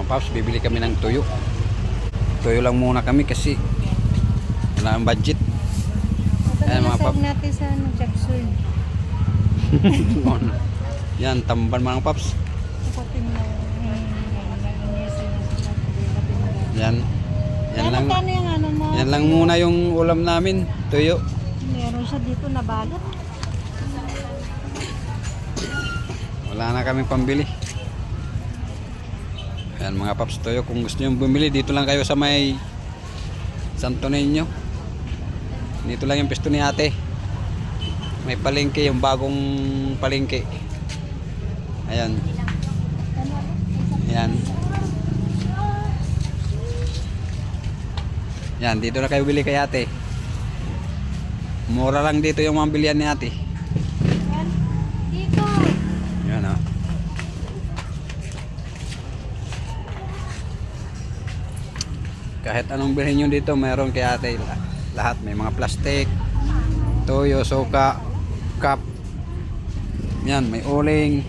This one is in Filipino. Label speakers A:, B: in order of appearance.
A: mga paps, bibili kami ng tuyo. Tuyo lang muna kami kasi wala ang budget. Ayan mga paps.
B: natin sa chapsuy.
A: Yan, tamban mga paps. Yan. Yan lang.
B: Yung ano mo?
A: Yan lang muna yung ulam namin, tuyo.
B: Meron siya dito na bagat.
A: Wala na kami pambili. Ayan mga paps, tuyo. Kung gusto nyo bumili, dito lang kayo sa may Santo Niño. Dito lang yung pesto ni ate. May palengke, yung bagong palengke. Ayan. Ayan. Yan, dito na kayo bili kay ate. Mura lang dito yung mga bilihan ni ate.
B: Dito.
A: Yan o. Kahit anong bilhin nyo dito, mayroon kay ate. Lahat, may mga plastic, toyo, suka, cup. Yan, may uling.